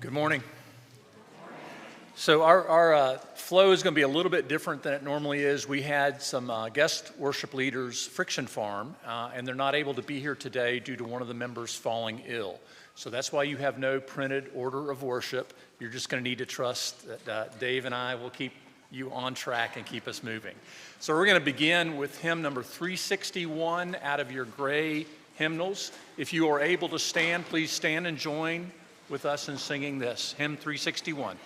Good morning. So our flow is going to be a little bit different than it normally is. We had some guest worship leaders, Friction Farm, and they're not able to be here today due to one of the members falling ill. So that's why you have no printed order of worship. You're just going to need to trust that Dave and I will keep you on track and keep us moving. So we're going to begin with hymn number 361 out of your gray hymnals. If you are able to stand, please stand and join with us in singing this, hymn 361.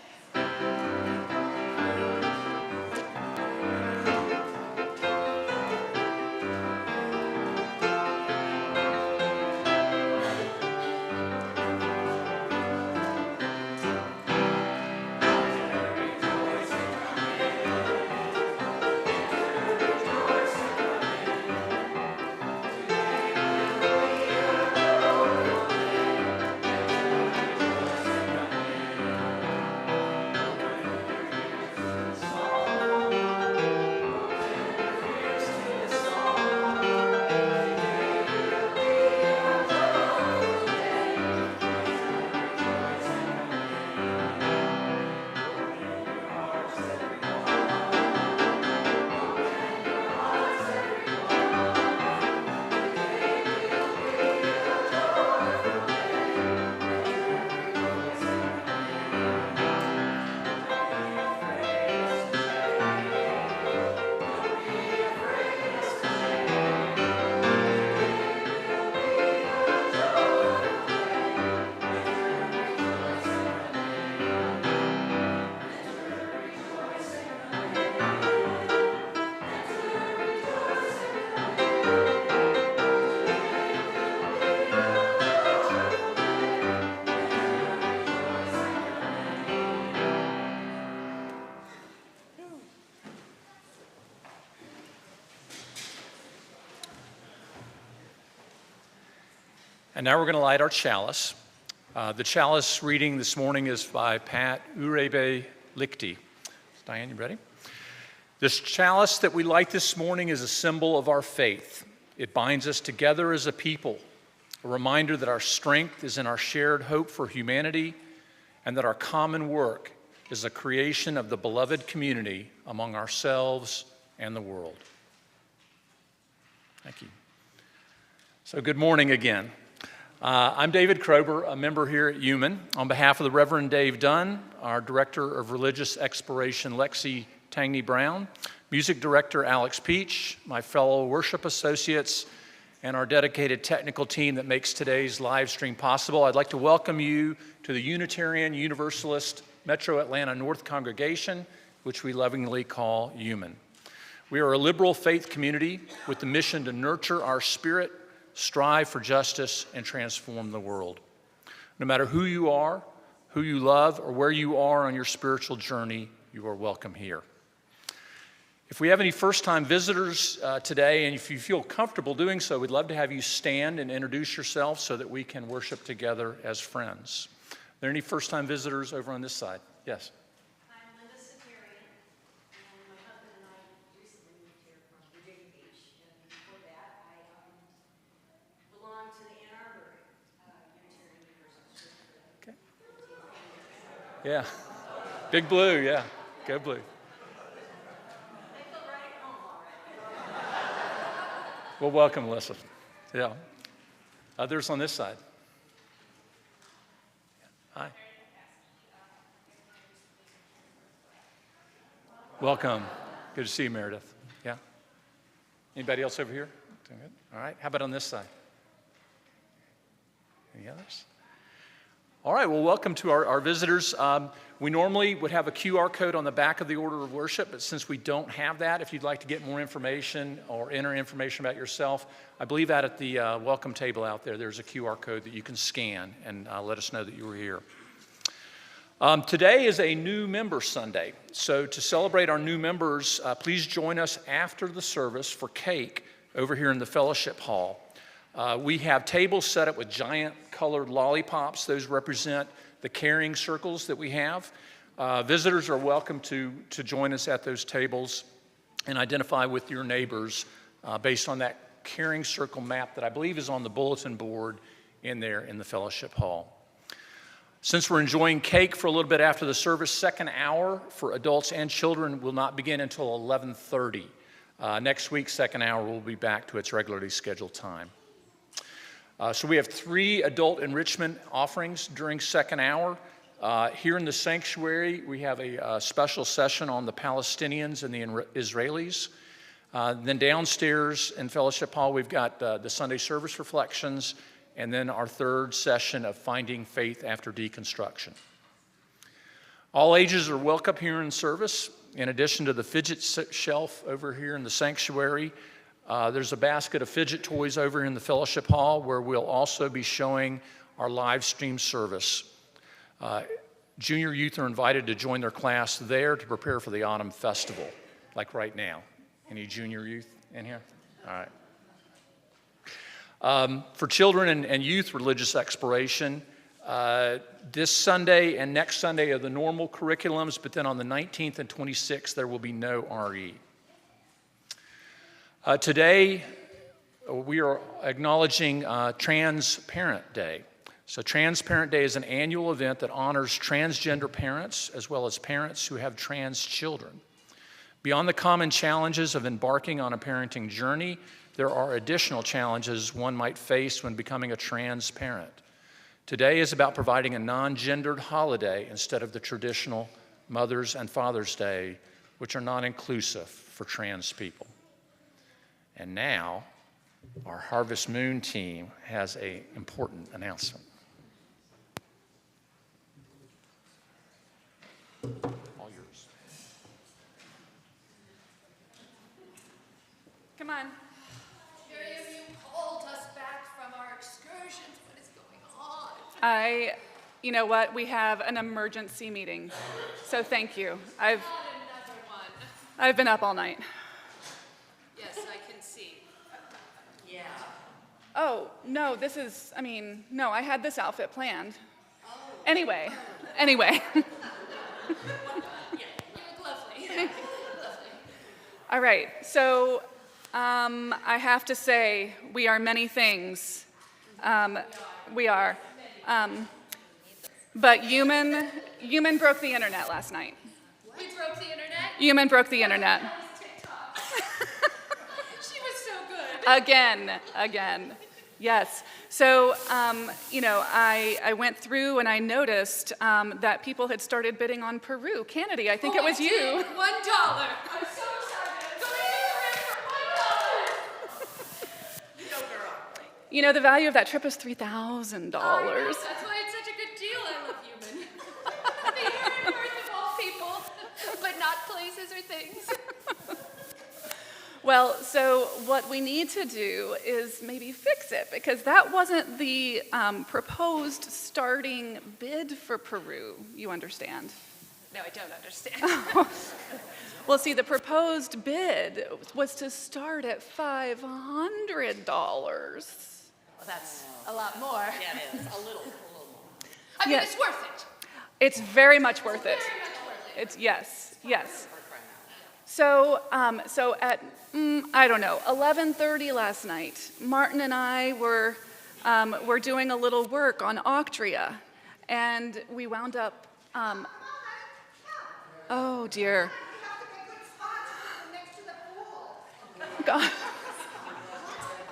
And now we're going to light our chalice. The chalice reading this morning is by Pat Urebe Lichty. Diane, you ready? This chalice that we light this morning is a symbol of our faith. It binds us together as a people, a reminder that our strength is in our shared hope for humanity and that our common work is the creation of the beloved community among ourselves and the world. Thank you. So good morning again. I'm David Krober, a member here at UUMAN. On behalf of the Reverend Dave Dunn, our Director of Religious Exploration, Lexi Tangney Brown, Music Director Alex Peach, my fellow worship associates, and our dedicated technical team that makes today's live stream possible, I'd like to welcome you to the Unitarian Universalist Metro Atlanta North Congregation, which we lovingly call UUMAN. We are a liberal faith community with the mission to nurture our spirit, strive for justice, and transform the world. No matter who you are, who you love, or where you are on your spiritual journey, you are welcome here. If we have any first-time visitors today, and if you feel comfortable doing so, we'd love to have you stand and introduce yourself so that we can worship together as friends. Are there any first-time visitors over on this side? Yes. Yeah. Big Blue, yeah. Go Blue. Well, welcome, Melissa. Yeah. Others on this side. Hi. Welcome. Good to see you, Meredith. Yeah. Anybody else over here? Doing good? All right. How about on this side? Any others? All right, well, welcome to our visitors. We normally would have a QR code on the back of the order of worship, but since we don't have that, if you'd like to get more information or enter information about yourself, I believe out at the welcome table out there, there's a QR code that you can scan and let us know that you were here. Today is a new member Sunday, so to celebrate our new members, please join us after the service for cake over here in the fellowship hall. We have tables set up with giant colored lollipops. Those represent the caring circles that we have. Visitors are welcome to join us at those tables and identify with your neighbors based on that caring circle map that I believe is on the bulletin board in there in the fellowship hall. Since we're enjoying cake for a little bit after the service, second hour for adults and children will not begin until 11:30. Next week, second hour will be back to its regularly scheduled time. So we have 3 adult enrichment offerings during second hour. Here in the sanctuary, we have a special session on the Palestinians and the Israelis. Then downstairs in Fellowship Hall, we've got the Sunday service reflections, and then our third session of Finding Faith After Deconstruction. All ages are welcome here in service. In addition to the fidget shelf over here in the sanctuary, there's a basket of fidget toys over in the Fellowship Hall where we'll also be showing our live stream service. Junior youth are invited to join their class there to prepare for the autumn festival, like right now. Any junior youth in here? All right. For children and youth religious exploration, this Sunday and next Sunday are the normal curriculums, but then on the 19th and 26th, there will be no RE. Today, we are acknowledging Trans Parent Day. So Trans Parent Day is an annual event that honors transgender parents as well as parents who have trans children. Beyond the common challenges of embarking on a parenting journey, there are additional challenges one might face when becoming a trans parent. Today is about providing a non-gendered holiday instead of the traditional Mother's and Father's Day, which are not inclusive for trans people. And now, our Harvest Moon team has an important announcement. All yours. Come on. Miriam, you called us back from our excursions. What is going on? You know what? We have an emergency meeting. So thank you. Not another one. I've been up all night. Yes, I can see. Yeah. Oh, no, no, I had this outfit planned. Oh. Anyway. Yeah, you look lovely. Lovely. All right, so I have to say, we are many things. We are. But UUMAN broke the internet last night. We broke the internet? UUMAN broke the internet. TikTok. She was so good. Again. Yes. So, I went through and I noticed that people had started bidding on Peru. Kennedy, I think it was you. $1. I'm so excited. Go for $1. You know, the value of that trip was $3,000. That's why it's such a good deal. I love UUMAN. The here and earth of all people, but not places or things. Well, so what we need to do is maybe fix it, because that wasn't the proposed starting bid for Peru, you understand? No, I don't understand. Well, see, the proposed bid was to start at $500. Well, that's a lot more. Yeah, it is. A little more. I mean, Yes. it's worth it. It's very much worth it. Very much worth it. It's yes. So at, I don't know, 11:30 last night, Martin and I were doing a little work on Octria, and we wound up, oh dear. God.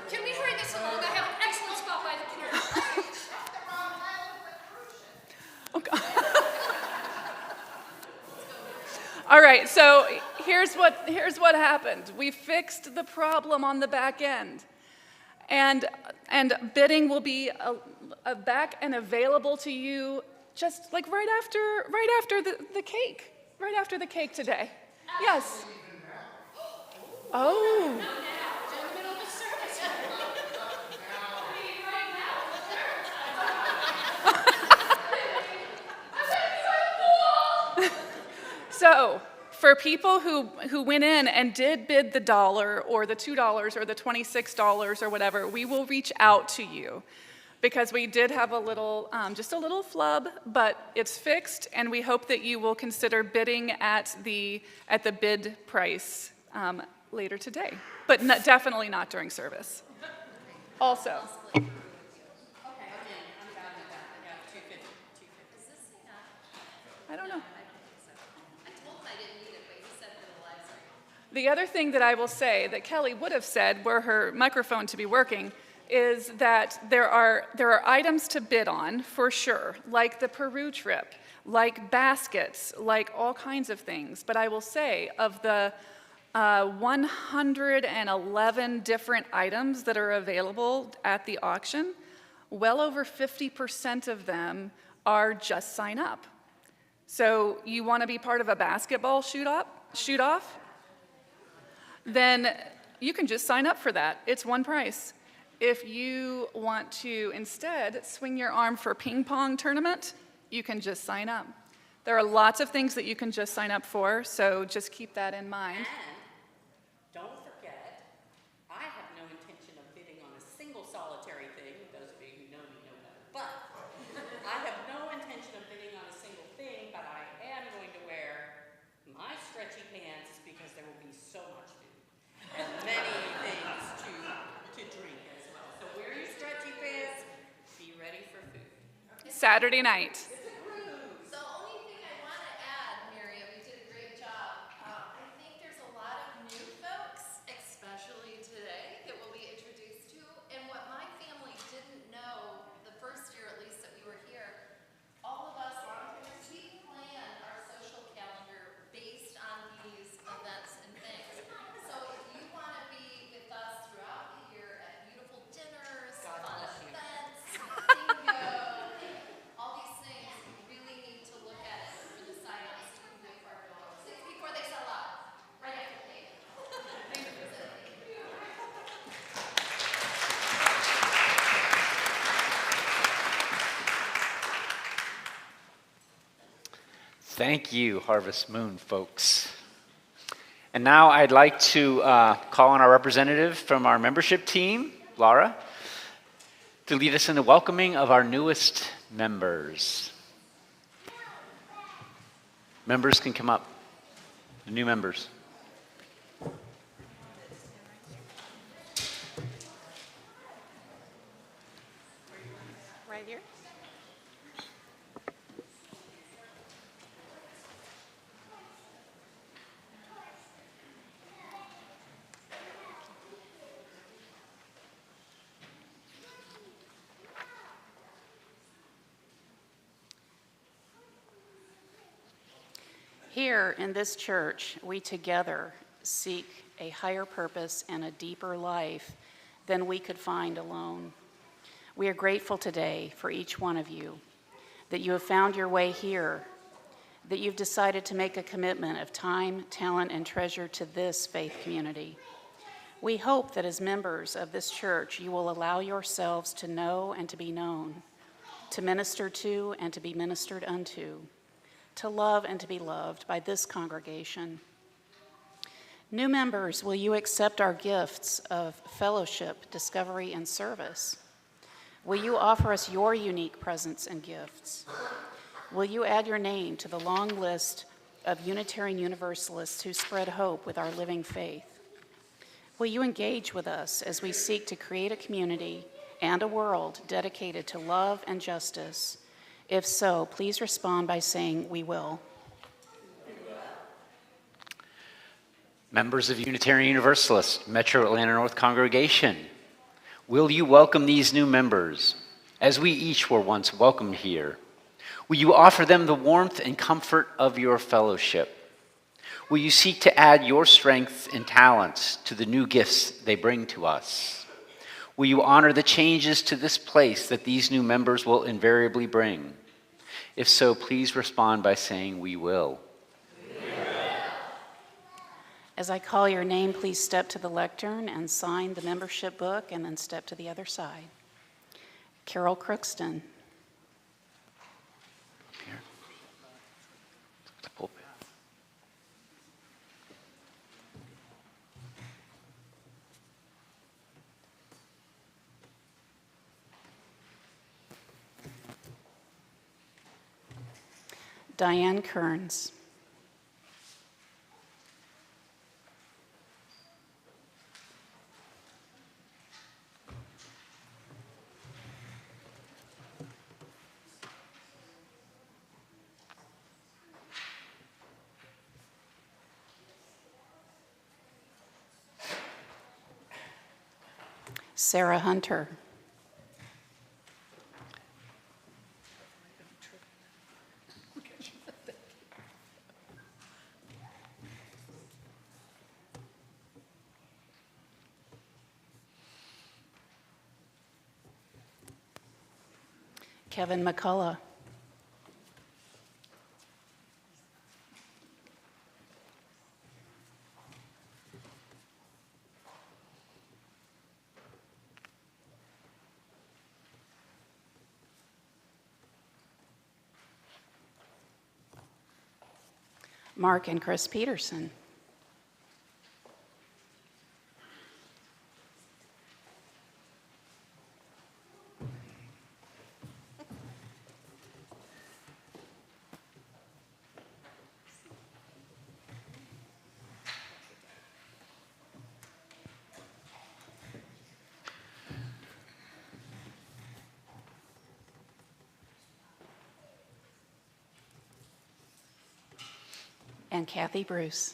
Can we hurry this along? I have an excellent spot by the pool. Oh, God. All right, so here's what happened. We fixed the problem on the back end, and bidding will be back and available to you just like right after the cake, right after the cake today. Yes. Oh. In the middle of the service. So, for people who went in and did bid the $1 or the $2 or the $26 or whatever, we will reach out to you, because we did have a little, just a little flub, but it's fixed, and we hope that you will consider bidding at the bid price later today, but definitely not during service. Also. I don't know. I don't think so. I told him I didn't need it, but he said for the live stream. The other thing that I will say that Kelly would have said were her microphone to be working is that there are items to bid on for sure, like the Peru trip, like baskets, like all kinds of things. But I will say of the 111 different items that are available at the auction, well over 50% of them are just sign up. So you want to be part of a basketball shoot-off? Then you can just sign up for that. It's one price. If you want to instead swing your arm for ping pong tournament, you can just sign up. There are lots of things that you can just sign up for, so just keep that in mind. And don't forget, I have no intention of bidding on a single solitary thing. Those of you who know me know better. But I have no intention of bidding on a single thing, but I am going to wear my stretchy pants because there will be so much food and many things to drink as well. So wear your stretchy pants, be ready for food. Saturday night. The only thing I want to add, Miriam, you did a great job. I think there's a lot of new folks, especially today, that will be introduced to. And what my family didn't know, the first year at least that we were here, all of us long-timers, we plan our social calendar based on these events and things. So if you want to be with us throughout the year at beautiful dinners, fun events, bingo, all these things, you really need to look at it for the sign-ups so you can pay for our dollars before they sell out. Right after payment. Thank you, Harvest Moon folks. And now I'd like to call on our representative from our membership team, Laura, to lead us in the welcoming of our newest members. Members can come up, the new members. Right here? Here in this church, we together seek a higher purpose and a deeper life than we could find alone. We are grateful today for each one of you, that you have found your way here, that you've decided to make a commitment of time, talent, and treasure to this faith community. We hope that as members of this church, you will allow yourselves to know and to be known, to minister to and to be ministered unto, to love and to be loved by this congregation. New members, will you accept our gifts of fellowship, discovery, and service? Will you offer us your unique presence and gifts? Will you add your name to the long list of Unitarian Universalists who spread hope with our living faith? Will you engage with us as we seek to create a community and a world dedicated to love and justice? If so, please respond by saying, "We will." Members of Unitarian Universalist, Metro Atlanta North Congregation, will you welcome these new members as we each were once welcomed here? Will you offer them the warmth and comfort of your fellowship? Will you seek to add your strength and talents to the new gifts they bring to us? Will you honor the changes to this place that these new members will invariably bring? If so, please respond by saying, "We will." As I call your name, please step to the lectern and sign the membership book, and then step to the other side. Carol Crookston. Here. The pulpit. Diane Kearns. Sarah Hunter. Kevin McCullough. Mark and Chris Peterson. And Kathy Bruce.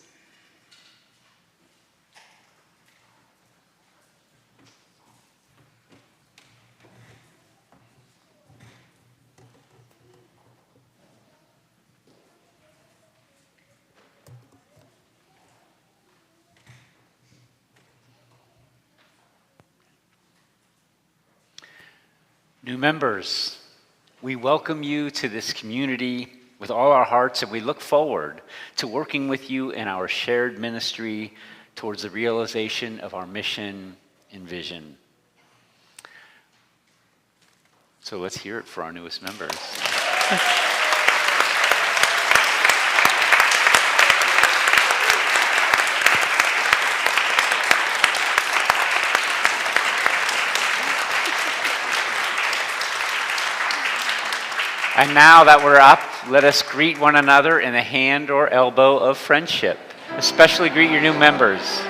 New members, we welcome you to this community with all our hearts, and we look forward to working with you in our shared ministry towards the realization of our mission and vision. So let's hear it for our newest members. And now that we're up, let us greet one another in the hand or elbow of friendship. Especially greet your new members.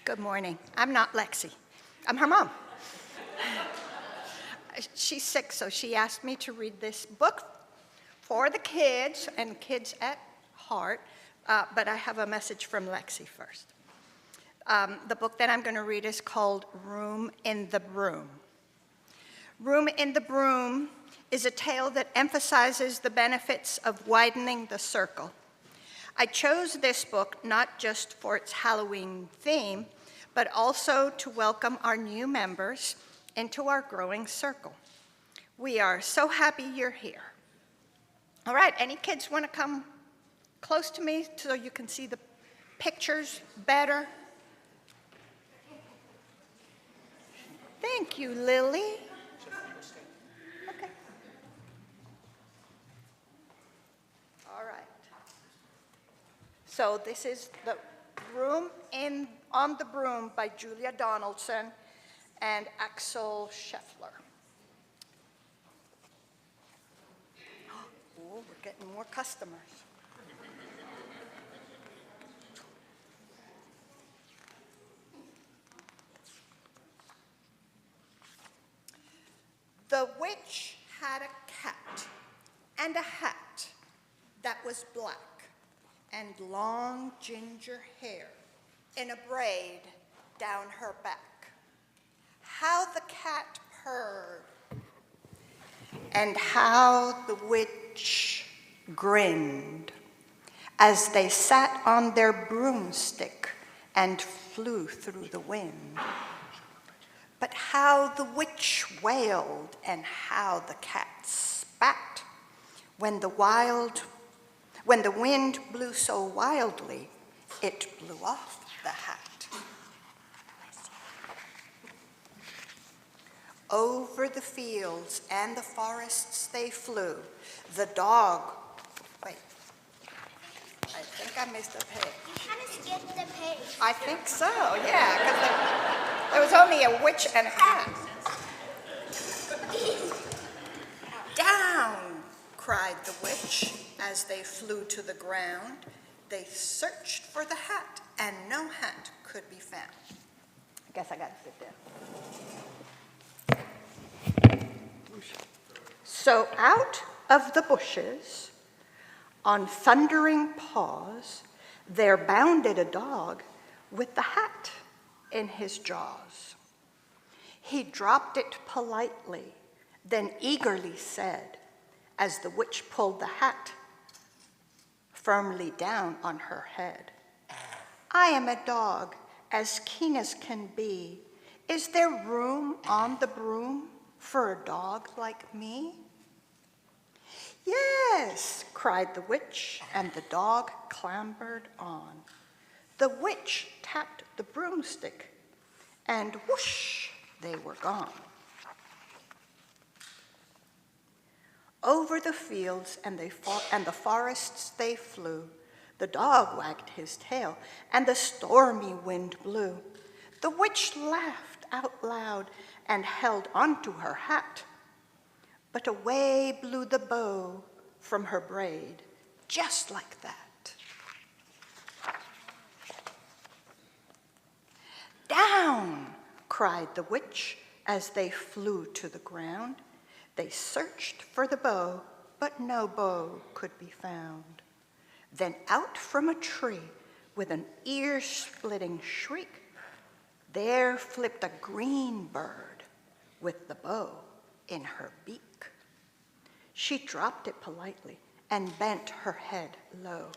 Good morning. I'm not Lexi. I'm her mom. She's sick, so she asked me to read this book for the kids and kids at heart, but I have a message from Lexi first. The book that I'm going to read is called Room in the Broom. Room in the Broom is a tale that emphasizes the benefits of widening the circle. I chose this book not just for its Halloween theme, but also to welcome our new members into our growing circle. We are so happy you're here. All right, any kids want to come close to me so you can see the pictures better? Thank you, Lily. Okay. All right. So this is the Room on the Broom by Julia Donaldson. and Axel Scheffler. Oh, we're getting more customers. The witch had a cat and a hat that was black and long ginger hair in a braid down her back. How the cat purred, and how the witch grinned as they sat on their broomstick and flew through the wind. But how the witch wailed and how the cat spat when the wind blew so wildly, it blew off the hat. Over the fields and the forests they flew. The dog, wait, I think I missed a page. You kind of skipped the page. I think so, yeah, because there was only a witch and a cat. Down, cried the witch as they flew to the ground. They searched for the hat, and no hat could be found. I guess I got to sit down. So out of the bushes, on thundering paws, there bounded a dog with the hat in his jaws. He dropped it politely, then eagerly said, as the witch pulled the hat firmly down on her head, I am a dog as keen as can be. Is there room on the broom for a dog like me? Yes, cried the witch, and the dog clambered on. The witch tapped the broomstick, and whoosh, they were gone. Over the fields and the forests they flew. The dog wagged his tail, and the stormy wind blew. The witch laughed out loud and held onto her hat. But away blew the bow from her braid, just like that. Down, cried the witch as they flew to the ground. They searched for the bow, but no bow could be found. Then out from a tree, with an ear-splitting shriek, there flipped a green bird with the bow in her beak. She dropped it politely and bent her head low,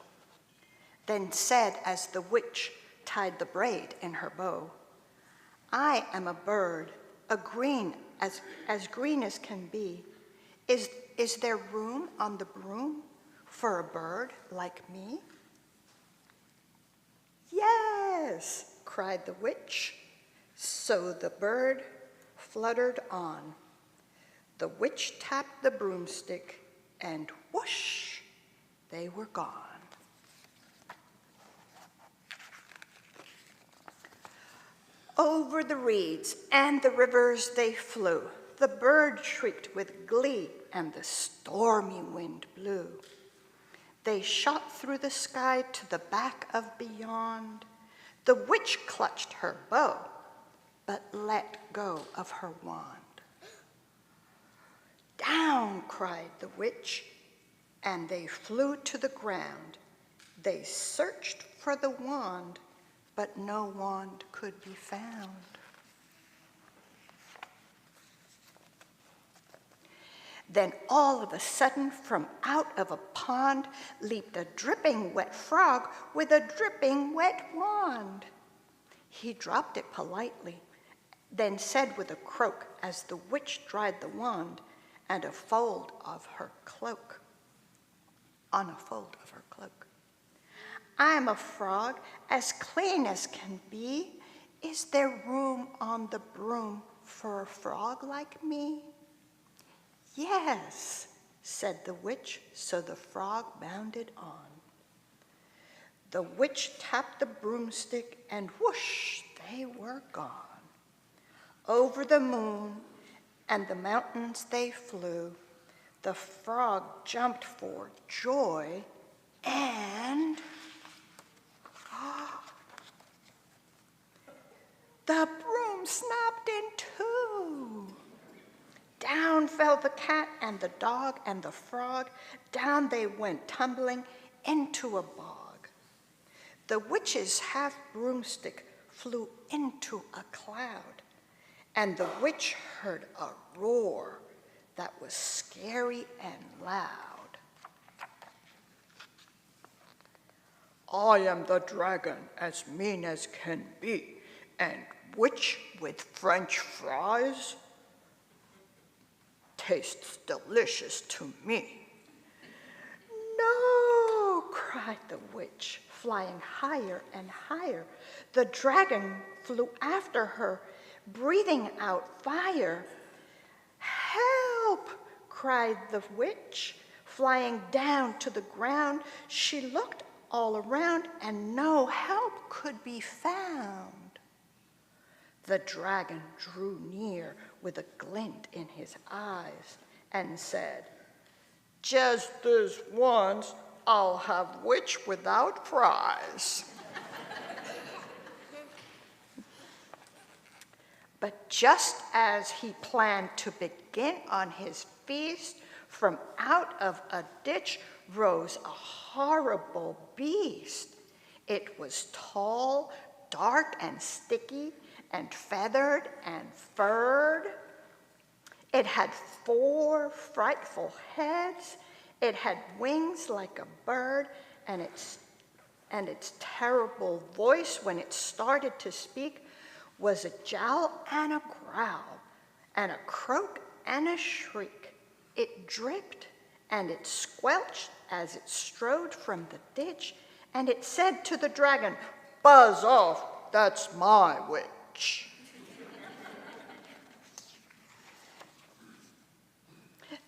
then said as the witch tied the braid in her bow, I am a bird, as green as can be. Is there room on the broom for a bird like me? Yes, cried the witch. So the bird fluttered on. The witch tapped the broomstick, and whoosh, they were gone. Over the reeds and the rivers they flew. The bird shrieked with glee, and the stormy wind blew. They shot through the sky to the back of beyond. The witch clutched her bow, but let go of her wand. Down, cried the witch, and they flew to the ground. They searched for the wand, but no wand could be found. Then all of a sudden, from out of a pond, leaped a dripping wet frog with a dripping wet wand. He dropped it politely, then said with a croak as the witch dried the wand and a fold of her cloak, on a fold of her cloak. I'm a frog as clean as can be. Is there room on the broom for a frog like me? Yes, said the witch, so the frog bounded on. The witch tapped the broomstick, and whoosh, they were gone. Over the moon and the mountains they flew. The frog jumped for joy, and the broom snapped in two. Down fell the cat and the dog and the frog. Down they went tumbling into a bog. The witch's half broomstick flew into a cloud, and the witch heard a roar that was scary and loud. I am the dragon, as mean as can be, and witch with French fries tastes delicious to me. No, cried the witch, flying higher and higher. The dragon flew after her, breathing out fire. Help, cried the witch, flying down to the ground. She looked all around, and no help could be found. The dragon drew near with a glint in his eyes and said, just this once, I'll have witch without fries. But just as he planned to begin on his feast, from out of a ditch rose a horrible beast. It was tall, dark, and sticky, and feathered and furred. It had 4 frightful heads. It had wings like a bird, and its terrible voice, when it started to speak, was a jowl and a growl, and a croak and a shriek. It dripped and it squelched as it strode from the ditch, and it said to the dragon, buzz off, that's my witch.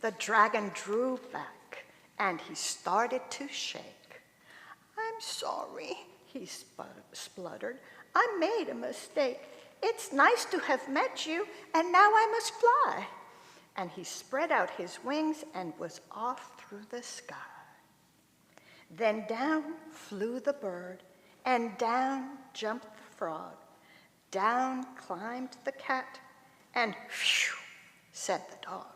The dragon drew back, and he started to shake. I'm sorry, he spluttered. I made a mistake. It's nice to have met you, and now I must fly. And he spread out his wings and was off through the sky. Then down flew the bird, and down jumped the frog. Down climbed the cat, and phew, said the dog.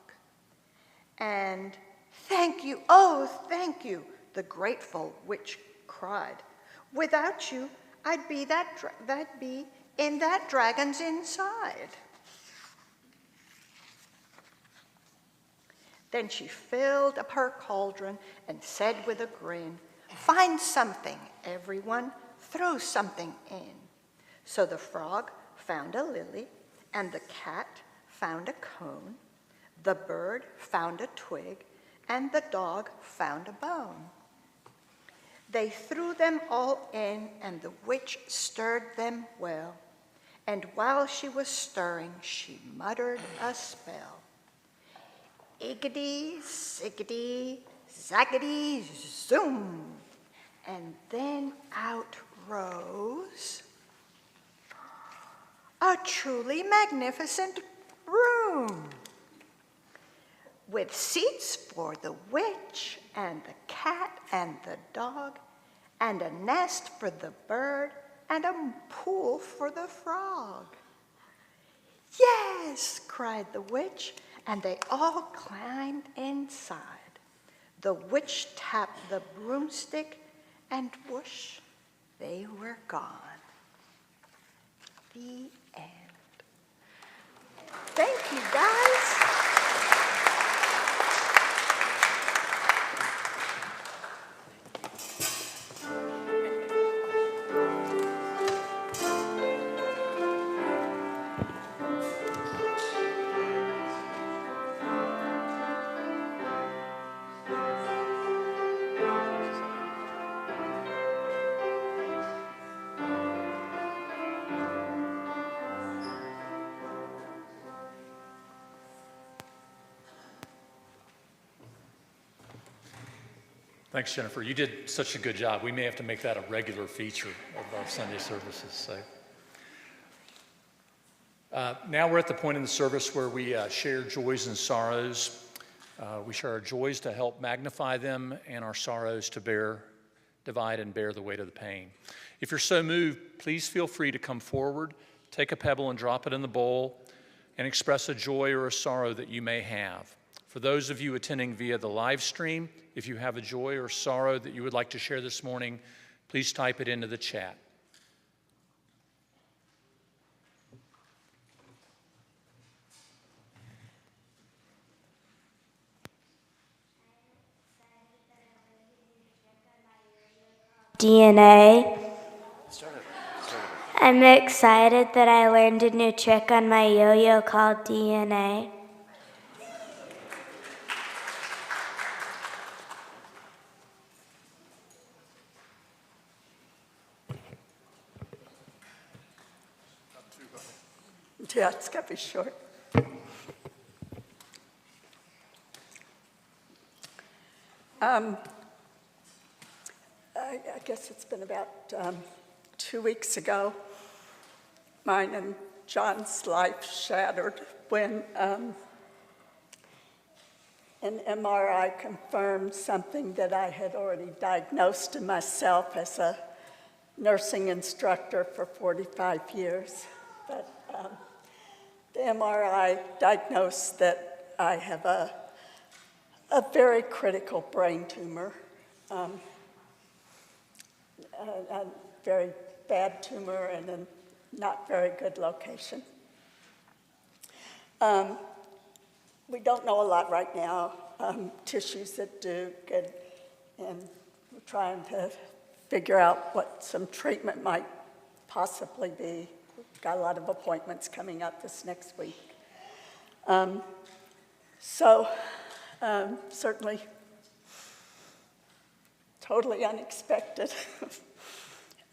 And thank you, oh, thank you, the grateful witch cried. Without you, I'd be in that dragon's inside. Then she filled up her cauldron and said with a grin, find something, everyone, throw something in. So the frog found a lily, and the cat found a cone, the bird found a twig, and the dog found a bone. They threw them all in, and the witch stirred them well. And while she was stirring, she muttered a spell. Iggity, siggity, zaggity, zoom. And then out rose a truly magnificent room, with seats for the witch and the cat and the dog, and a nest for the bird, and a pool for the frog. Yes, cried the witch, and they all climbed inside. The witch tapped the broomstick, and whoosh, they were gone. The end. Thank you, guys. Thanks, Jennifer. You did such a good job. We may have to make that a regular feature of our Sunday services. So, Now we're at the point in the service where we share joys and sorrows. We share our joys to help magnify them and our sorrows to divide and bear the weight of the pain. If you're so moved, please feel free to come forward, take a pebble and drop it in the bowl, and express a joy or a sorrow that you may have. For those of you attending via the live stream, if you have a joy or sorrow that you would like to share this morning, please type it into the chat. DNA. I'm excited that I learned a new trick on my yo-yo called DNA. Yeah, it's got to be short. I guess it's been about 2 weeks ago, mine and John's life shattered when an MRI confirmed something that I had already diagnosed in myself as a nursing instructor for 45 years. But the MRI diagnosed that I have a very critical brain tumor. A very bad tumor in a not very good location. We don't know a lot right now. Tissues at Duke, and we're trying to figure out what some treatment might possibly be. We've got a lot of appointments coming up this next week. Certainly totally unexpected.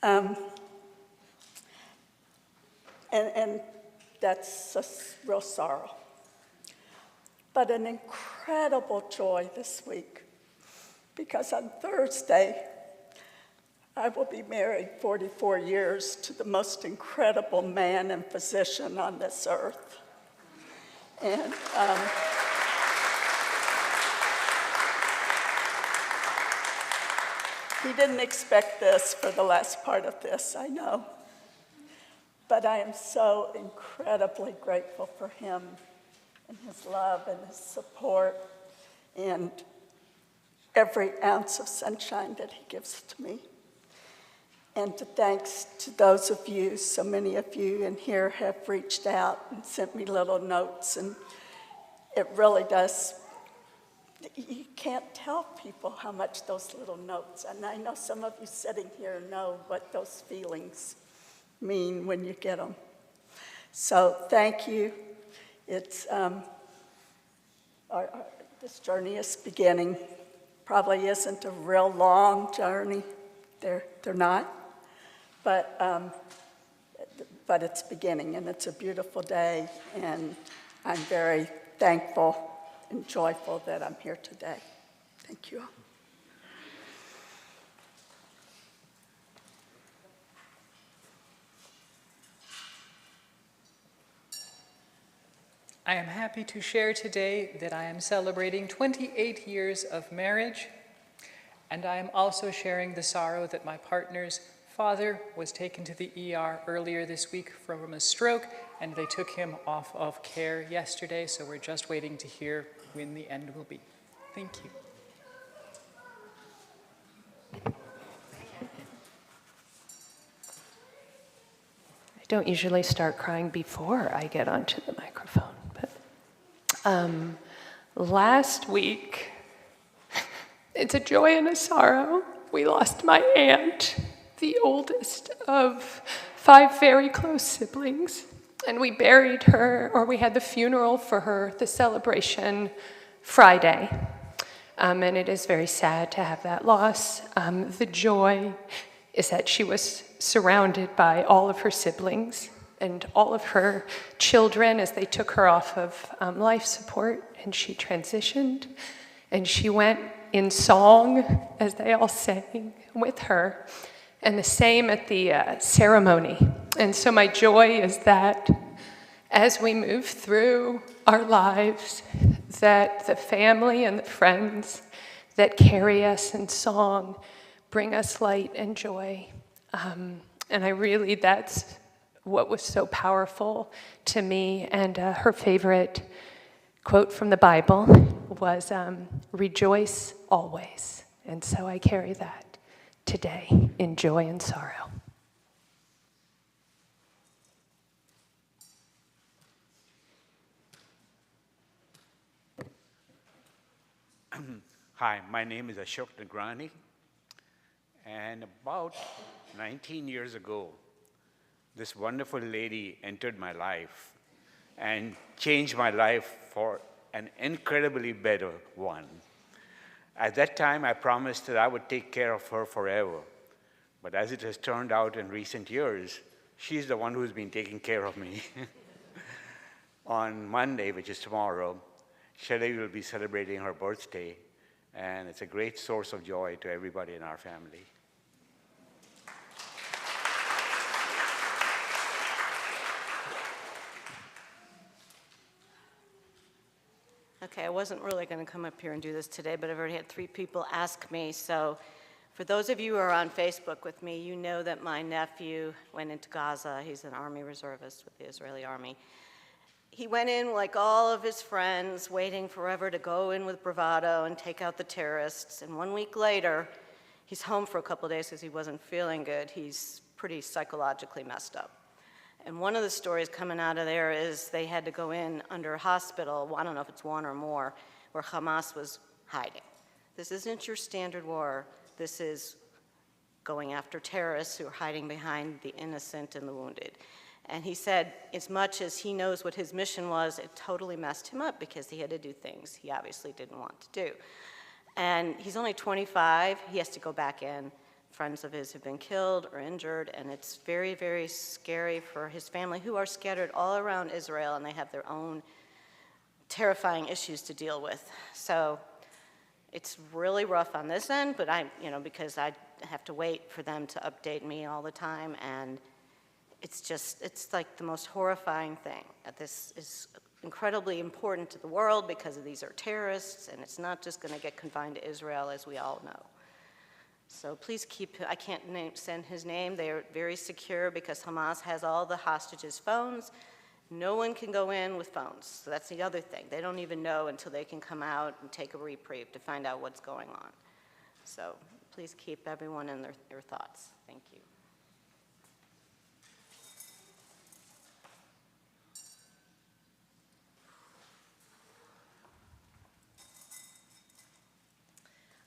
And that's a real sorrow. But an incredible joy this week, because on Thursday, I will be married 44 years to the most incredible man and physician on this earth. And he didn't expect this for the last part of this, I know. But I am so incredibly grateful for him and his love and his support and every ounce of sunshine that he gives to me. And thanks to those of you, so many of you in here have reached out and sent me little notes, and it really does. You can't tell people how much those little notes, and I know some of you sitting here know what those feelings mean when you get them. So thank you. It's this journey is beginning. Probably isn't a real long journey. They're not, but it's beginning, and it's a beautiful day, and I'm very thankful and joyful that I'm here today. Thank you all. I am happy to share today that I am celebrating 28 years of marriage, and I am also sharing the sorrow that my partner's father was taken to the ER earlier this week from a stroke, and they took him off of care yesterday, so we're just waiting to hear when the end will be. Thank you. I don't usually start crying before I get onto the microphone, but last week, it's a joy and a sorrow. We lost my aunt, the oldest of 5 very close siblings, and we buried her, or we had the funeral for her, the celebration, Friday. And it is very sad to have that loss. The joy is that she was surrounded by all of her siblings and all of her children as they took her off of life support, and she transitioned, and she went in song as they all sang with her, and the same at the ceremony. And so my joy is that as we move through our lives, that the family and the friends that carry us in song bring us light and joy. And that's what was so powerful to me. And her favorite quote from the Bible was, rejoice always. And so I carry that today in joy and sorrow. Hi, my name is Ashok Nagrani, and about 19 years ago, this wonderful lady entered my life and changed my life for an incredibly better one. At that time, I promised that I would take care of her forever, but as it has turned out in recent years, she's the one who's been taking care of me. On Monday, which is tomorrow, Shelley will be celebrating her birthday, and it's a great source of joy to everybody in our family. Okay, I wasn't really going to come up here and do this today, but I've already had 3 people ask me. So for those of you who are on Facebook with me, you know that my nephew went into Gaza. He's an Army reservist with the Israeli Army. He went in like all of his friends, waiting forever to go in with bravado and take out the terrorists. And 1 week later, he's home for a couple of days because he wasn't feeling good. He's pretty psychologically messed up. And one of the stories coming out of there is they had to go in under a hospital, I don't know if it's one or more, where Hamas was hiding. This isn't your standard war. This is going after terrorists who are hiding behind the innocent and the wounded. And he said, as much as he knows what his mission was, it totally messed him up because he had to do things he obviously didn't want to do. And he's only 25. He has to go back in. Friends of his have been killed or injured, and it's very, very scary for his family, who are scattered all around Israel, and they have their own terrifying issues to deal with. So it's really rough on this end, but because I have to wait for them to update me all the time, and it's like the most horrifying thing. This is incredibly important to the world because these are terrorists, and it's not just going to get confined to Israel, as we all know. So please I can't send his name. They are very secure because Hamas has all the hostages' phones. No one can go in with phones. So that's the other thing. They don't even know until they can come out and take a reprieve to find out what's going on. So please keep everyone in their thoughts. Thank you.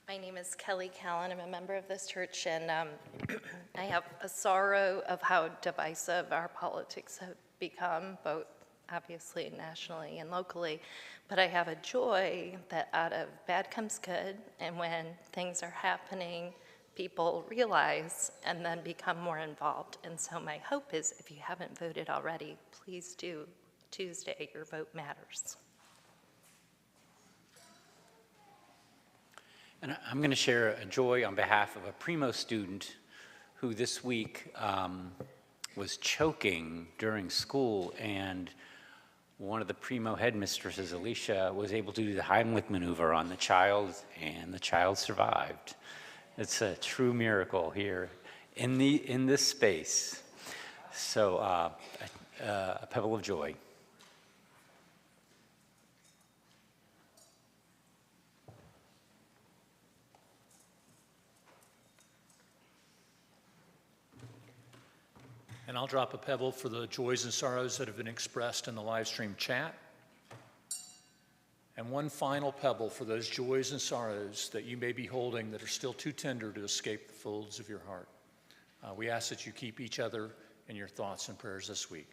My name is Kelly Callan. I'm a member of this church, and I have a sorrow of how divisive our politics have become, both obviously nationally and locally. But I have a joy that out of bad comes good, and when things are happening, people realize and then become more involved. And so my hope is, if you haven't voted already, please do. Tuesday, your vote matters. And I'm going to share a joy on behalf of a Primo student who this week was choking during school, and one of the Primo headmistresses, Alicia, was able to do the Heimlich maneuver on the child, and the child survived. It's a true miracle here in this space. So a pebble of joy. And I'll drop a pebble for the joys and sorrows that have been expressed in the live stream chat. And one final pebble for those joys and sorrows that you may be holding that are still too tender to escape the folds of your heart. We ask that you keep each other in your thoughts and prayers this week.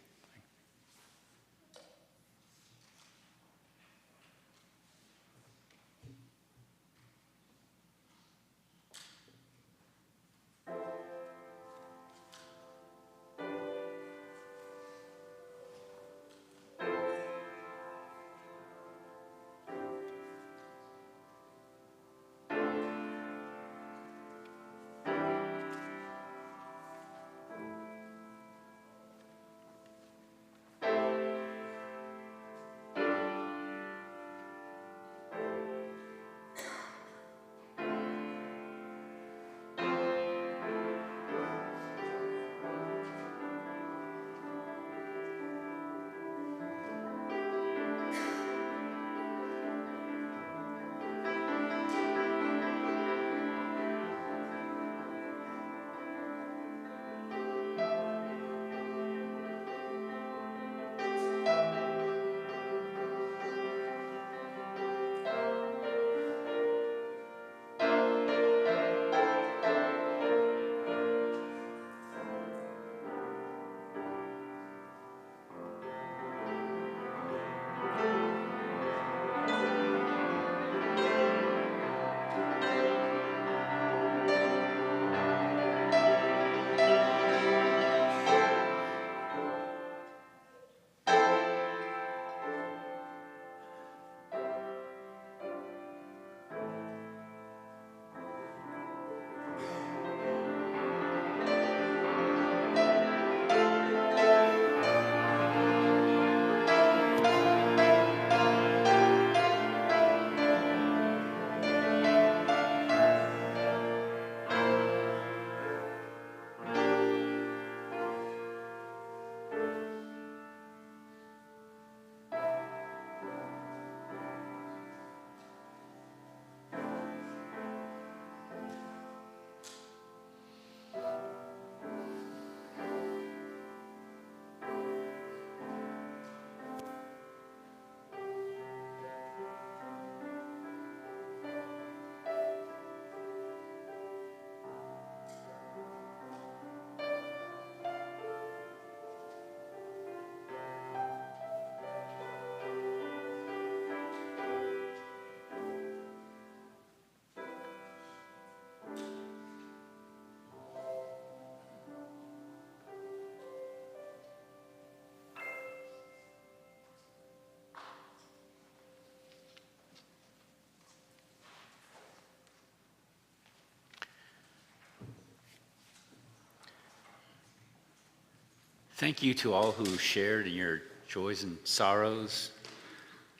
Thank you to all who shared in your joys and sorrows.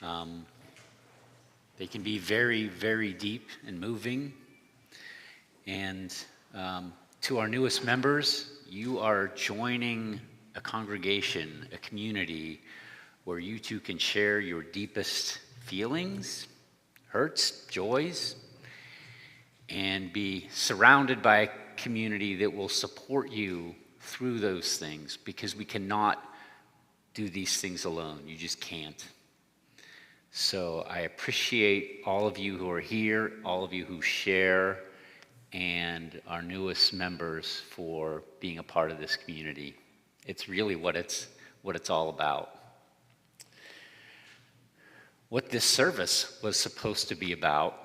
They can be very, very deep and moving. And to our newest members, you are joining a congregation, a community, where you too can share your deepest feelings, hurts, joys, and be surrounded by a community that will support you through those things, because we cannot do these things alone. You just can't. So I appreciate all of you who are here, all of you who share, and our newest members for being a part of this community. It's really what it's all about. What this service was supposed to be about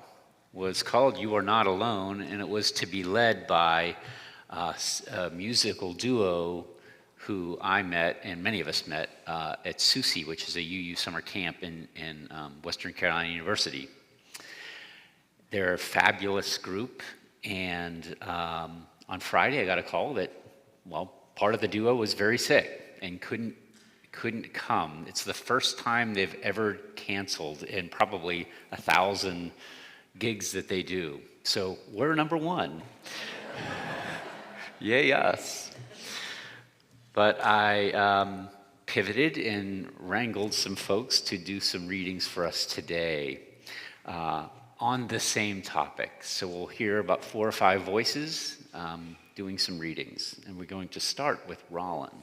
was called You Are Not Alone, and it was to be led by a musical duo who I met, and many of us met, at SUSE, which is a UU summer camp in Western Carolina University. They're a fabulous group, and on Friday I got a call that, well, part of the duo was very sick and couldn't come. It's the first time they've ever canceled in probably 1,000 gigs that they do. So we're number one. Yay us. But I pivoted and wrangled some folks to do some readings for us today on the same topic. So we'll hear about 4 or 5 voices doing some readings. And we're going to start with Rollin.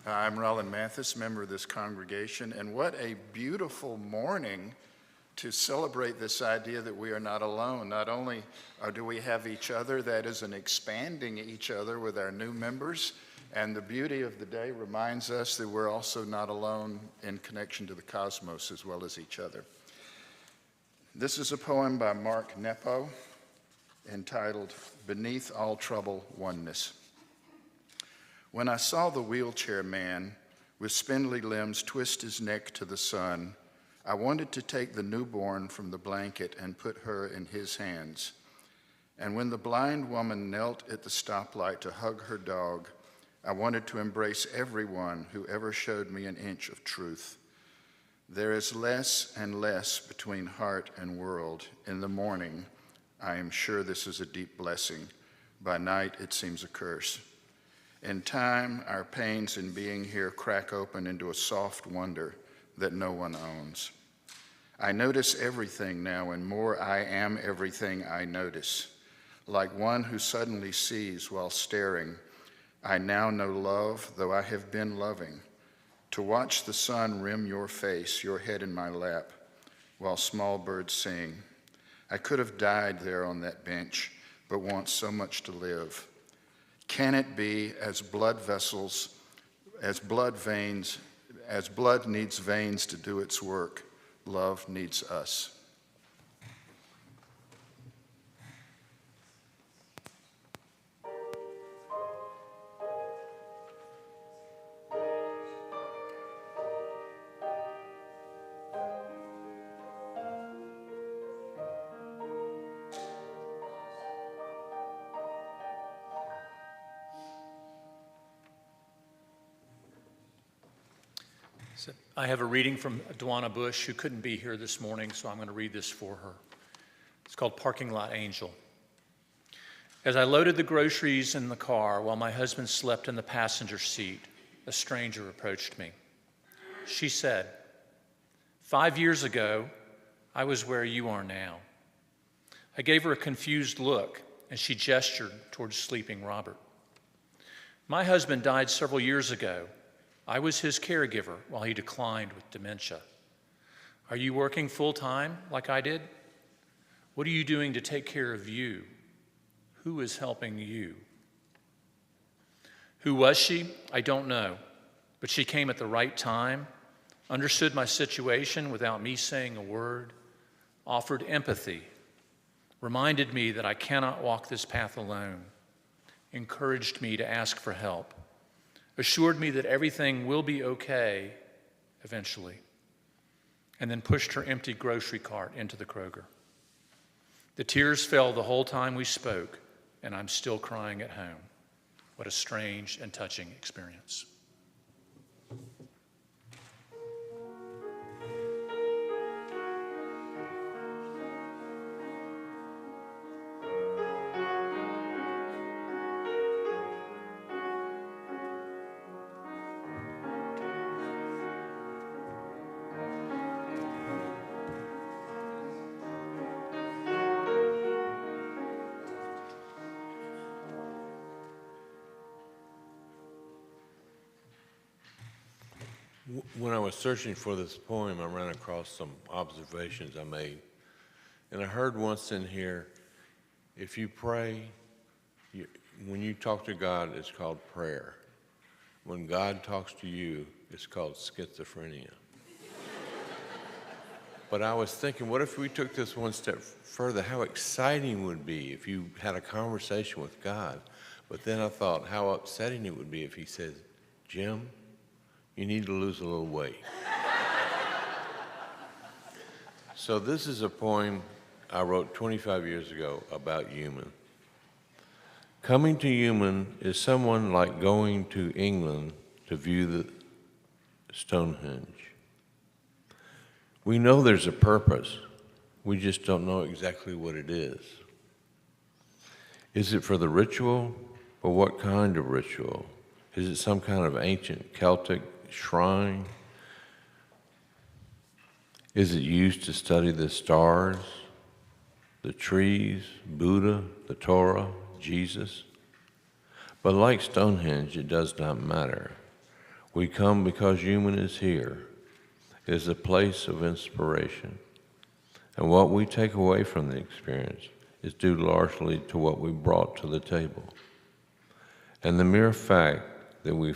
I'm Rollin Mathis, member of this congregation, and what a beautiful morning to celebrate this idea that we are not alone. Not only do we have each other, that is an expanding each other with our new members, and the beauty of the day reminds us that we're also not alone in connection to the cosmos as well as each other. This is a poem by Mark Nepo entitled Beneath All Trouble, Oneness. When I saw the wheelchair man with spindly limbs twist his neck to the sun, I wanted to take the newborn from the blanket and put her in his hands. And when the blind woman knelt at the stoplight to hug her dog, I wanted to embrace everyone who ever showed me an inch of truth. There is less and less between heart and world. In the morning, I am sure this is a deep blessing. By night, it seems a curse. In time, our pains in being here crack open into a soft wonder that no one owns. I notice everything now, and more, I am everything I notice. Like one who suddenly sees while staring, I now know love, though I have been loving. To watch the sun rim your face, your head in my lap, while small birds sing. I could have died there on that bench, but want so much to live. Can it be as blood vessels, as blood needs veins to do its work, love needs us? I have a reading from Dwana Bush, who couldn't be here this morning, so I'm going to read this for her. It's called Parking Lot Angel. As I loaded the groceries in the car while my husband slept in the passenger seat, a stranger approached me. She said, 5 years ago, I was where you are now. I gave her a confused look, and she gestured towards sleeping Robert. My husband died several years ago. I was his caregiver while he declined with dementia. Are you working full-time like I did? What are you doing to take care of you? Who is helping you? Who was she? I don't know, but she came at the right time, understood my situation without me saying a word, offered empathy, reminded me that I cannot walk this path alone, encouraged me to ask for help, assured me that everything will be okay eventually, and then pushed her empty grocery cart into the Kroger. The tears fell the whole time we spoke, and I'm still crying at home. What a strange and touching experience. When I was searching for this poem, I ran across some observations I made. And I heard once in here, if you pray, when you talk to God, it's called prayer. When God talks to you, it's called schizophrenia. But I was thinking, what if we took this one step further? How exciting it would be if you had a conversation with God. But then I thought how upsetting it would be if he said, Jim, you need to lose a little weight. So this is a poem I wrote 25 years ago about UUMAN. Coming to UUMAN is someone like going to England to view the Stonehenge. We know there's a purpose. We just don't know exactly what it is. Is it for the ritual, or what kind of ritual? Is it some kind of ancient Celtic shrine? Is it used to study the stars, the trees, Buddha, the Torah, Jesus? But like Stonehenge, it does not matter. We come because UUMAN is here. It is a place of inspiration. And what we take away from the experience is due largely to what we brought to the table. And the mere fact that we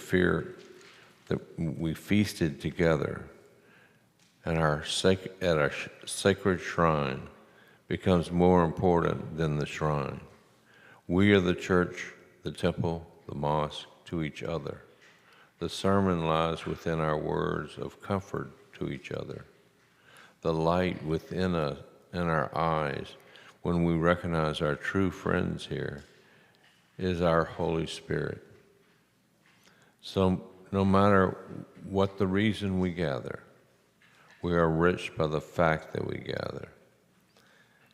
feasted together at our sacred shrine becomes more important than the shrine. We are the church, the temple, the mosque to each other. The sermon lies within our words of comfort to each other. The light within us, in our eyes, when we recognize our true friends here, is our Holy Spirit. So no matter what the reason we gather, we are rich by the fact that we gather.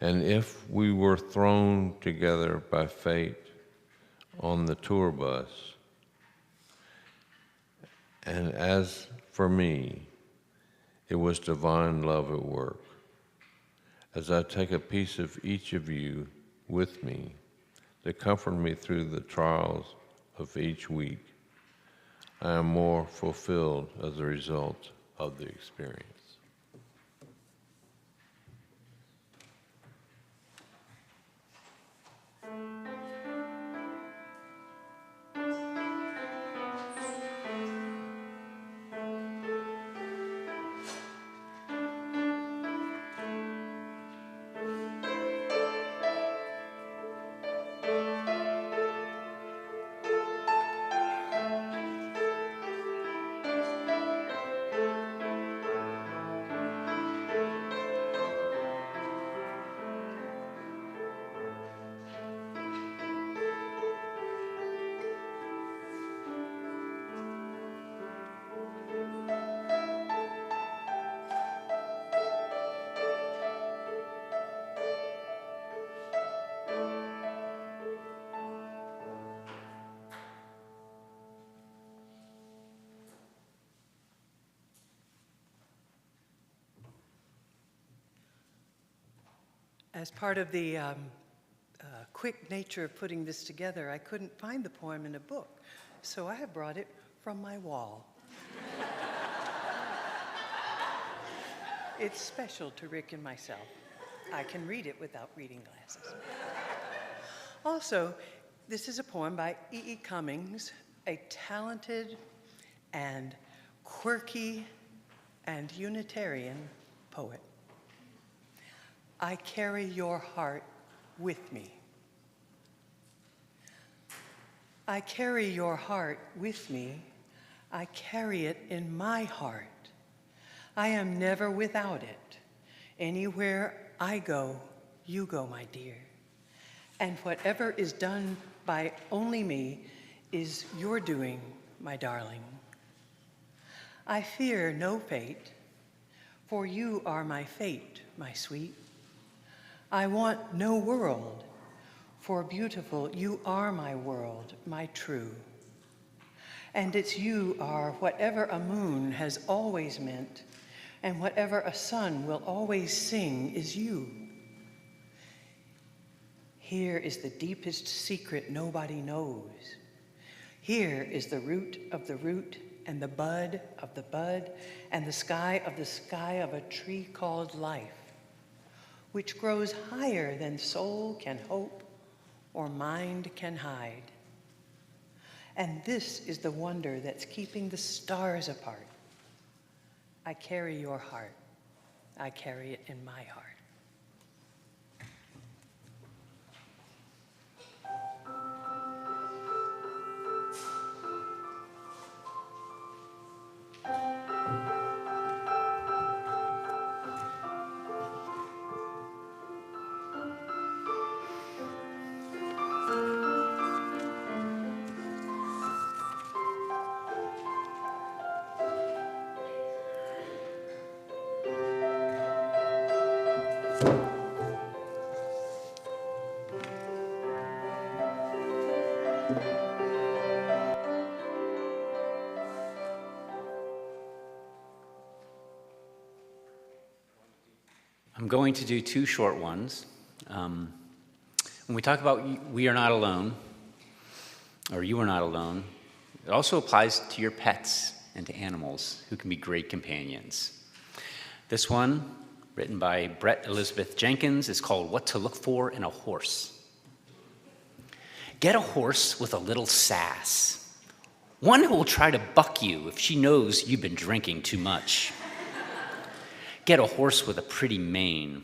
And if we were thrown together by fate on the tour bus, and as for me, it was divine love at work. As I take a piece of each of you with me to comfort me through the trials of each week, I am more fulfilled as a result of the experience. As part of the quick nature of putting this together, I couldn't find the poem in a book, so I have brought it from my wall. It's special to Rick and myself. I can read it without reading glasses. Also, this is a poem by E.E. Cummings, a talented and quirky and Unitarian poet. I carry your heart with me. I carry your heart with me. I carry it in my heart. I am never without it. Anywhere I go, you go, my dear. And whatever is done by only me is your doing, my darling. I fear no fate, for you are my fate, my sweet. I want no world, for beautiful, you are my world, my true. And it's you are whatever a moon has always meant, and whatever a sun will always sing is you. Here is the deepest secret nobody knows. Here is the root of the root, and the bud of the bud, and the sky of a tree called life, which grows higher than soul can hope or mind can hide. And this is the wonder that's keeping the stars apart. I carry your heart. I carry it in my heart. I'm going to do two short ones. When we talk about we are not alone, or you are not alone, it also applies to your pets and to animals who can be great companions. This one, written by Brett Elizabeth Jenkins, is called What to Look For in a Horse. Get a horse with a little sass. One who will try to buck you if she knows you've been drinking too much. Get a horse with a pretty mane.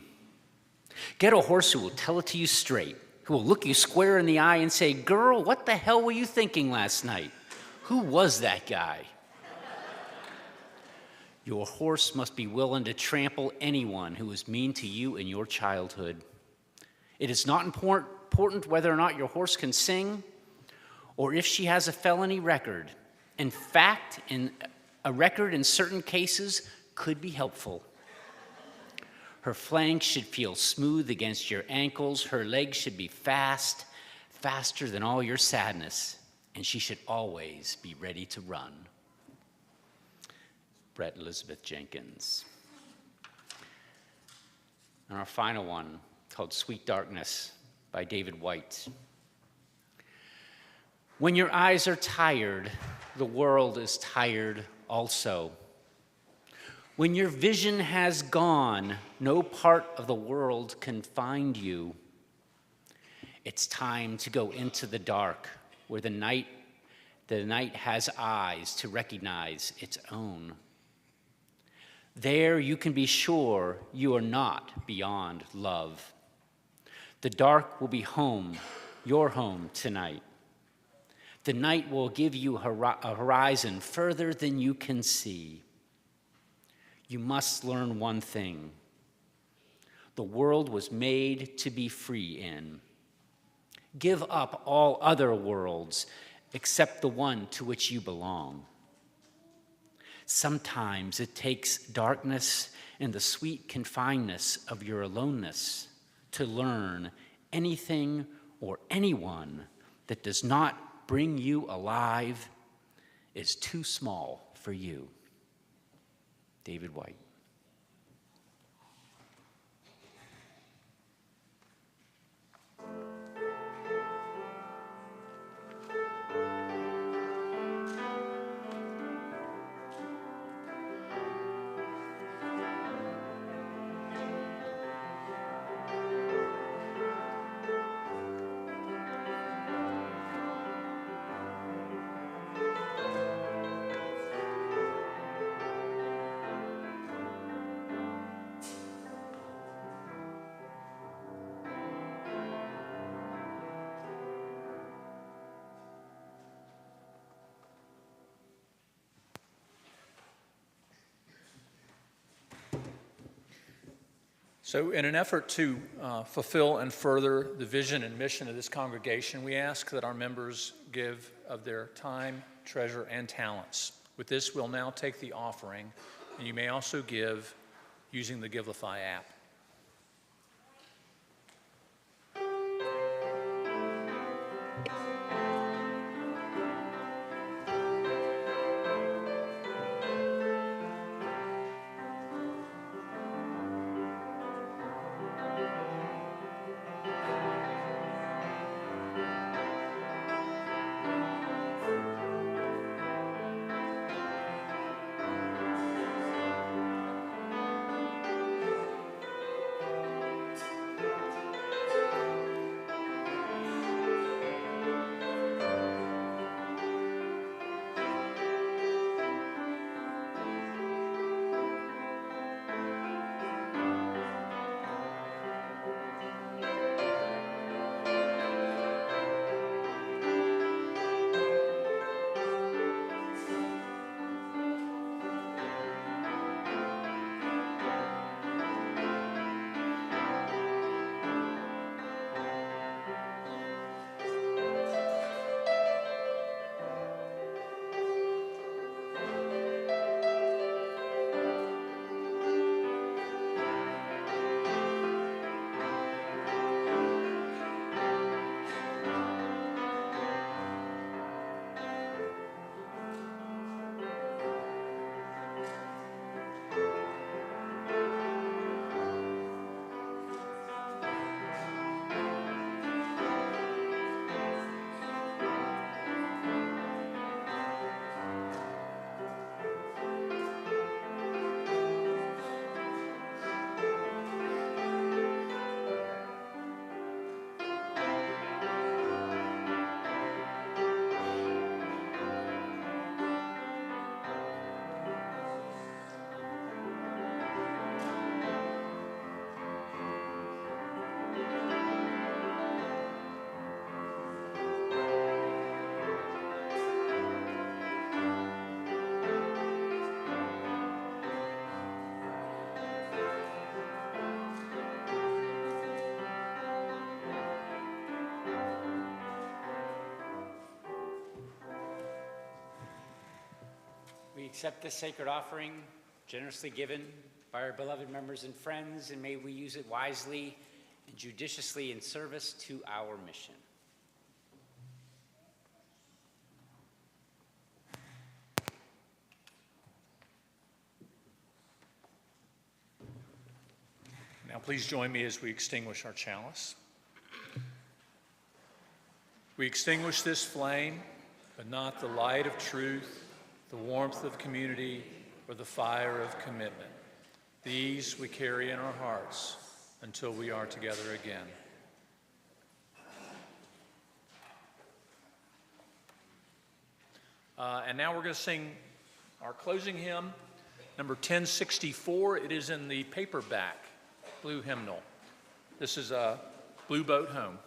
Get a horse who will tell it to you straight, who will look you square in the eye and say, "Girl, what the hell were you thinking last night? Who was that guy?" Your horse must be willing to trample anyone who was mean to you in your childhood. It is not important whether or not your horse can sing or if she has a felony record. In fact, a record in certain cases could be helpful. Her flanks should feel smooth against your ankles. Her legs should be fast, faster than all your sadness, and she should always be ready to run. Brett Elizabeth Jenkins. And our final one, called Sweet Darkness by David White. When your eyes are tired, the world is tired also. When your vision has gone, no part of the world can find you. It's time to go into the dark, where the night has eyes to recognize its own. There you can be sure you are not beyond love. The dark will be home, your home tonight. The night will give you a horizon further than you can see. You must learn one thing. The world was made to be free in. Give up all other worlds except the one to which you belong. Sometimes it takes darkness and the sweet confinedness of your aloneness to learn anything or anyone that does not bring you alive is too small for you. David White. So in an effort to fulfill and further the vision and mission of this congregation, we ask that our members give of their time, treasure, and talents. With this, we'll now take the offering, and you may also give using the Givelify app. We accept this sacred offering, generously given by our beloved members and friends, and may we use it wisely and judiciously in service to our mission. Now please join me as we extinguish our chalice. We extinguish this flame, but not the light of truth, the warmth of community, or the fire of commitment. These we carry in our hearts until we are together again. And now we're going to sing our closing hymn, number 1064. It is in the paperback blue hymnal. This is a Blue Boat Home.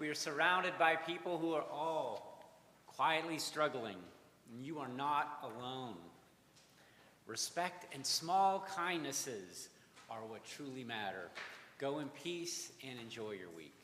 We are surrounded by people who are all quietly struggling, and you are not alone. Respect and small kindnesses are what truly matter. Go in peace and enjoy your week.